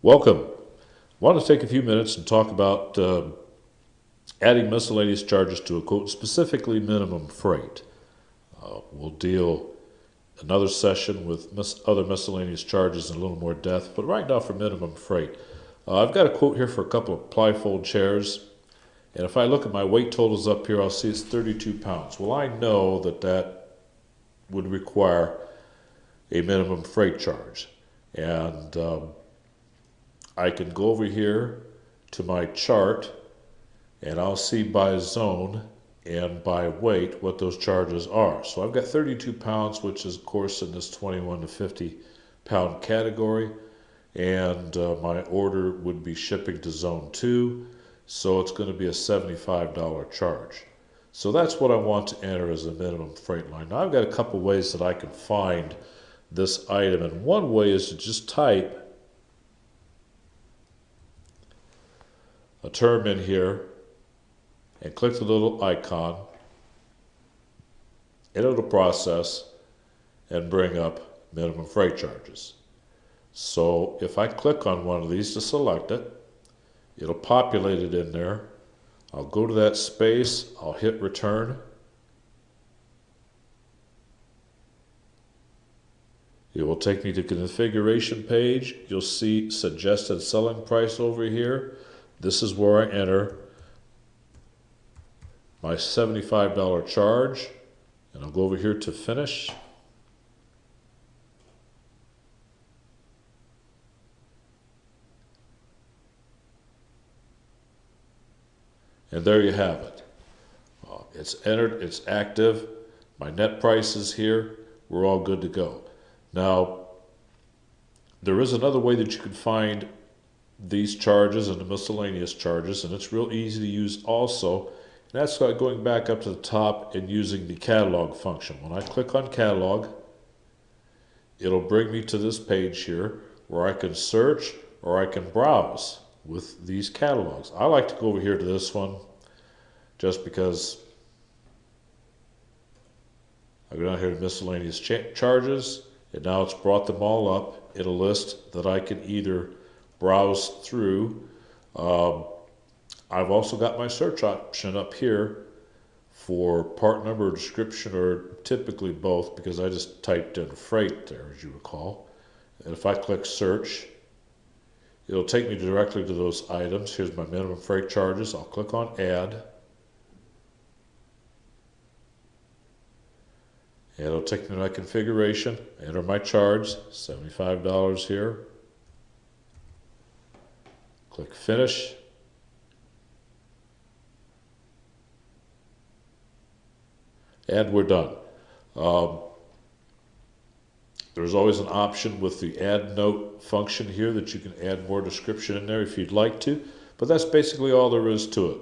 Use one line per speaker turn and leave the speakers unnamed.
Welcome. I want to take a few minutes and talk about adding miscellaneous charges to a quote, specifically minimum freight. We'll deal another session with other miscellaneous charges in a little more depth, but right now for minimum freight. I've got a quote here for a couple of plyfold chairs, and if I look at my weight totals up here, I'll see it's 32 pounds. Well, I know that that would require a minimum freight charge, and I can go over here to my chart and I'll see by zone and by weight what those charges are. So I've got 32 pounds, which is of course in this 21 to 50 pound category, and my order would be shipping to zone 2, so it's going to be a $75 charge. So that's what I want to enter as a minimum freight line. Now I've got a couple ways that I can find this item, and one way is to just type a term in here and click the little icon, and it'll process and bring up minimum freight charges. So if I click on one of these to select it, it'll populate it in there. I'll go to that space, I'll hit return. It will take me to the configuration page. You'll see suggested selling price over here. This is where I enter my $75 charge, and I'll go over here to finish. And there you have it. It's entered, it's active, my net price is here, we're all good to go. Now, there is another way that you can find these charges and the miscellaneous charges, and it's real easy to use also, and that's going back up to the top and using the catalog function. When I click on catalog, it'll bring me to this page here where I can search or I can browse with these catalogs. I like to go over here to this one just because I go down here to miscellaneous charges, and now it's brought them all up in a list that I can either browse through. I've also got my search option up here for part number or description, or typically both, because I just typed in freight there, as you recall. And if I click search, it'll take me directly to those items. Here's my minimum freight charges. I'll click on add. And it'll take me to my configuration, enter my charge, $75 here. Click finish. And we're done. There's always an option with the add note function here that you can add more description in there if you'd like to, but that's basically all there is to it.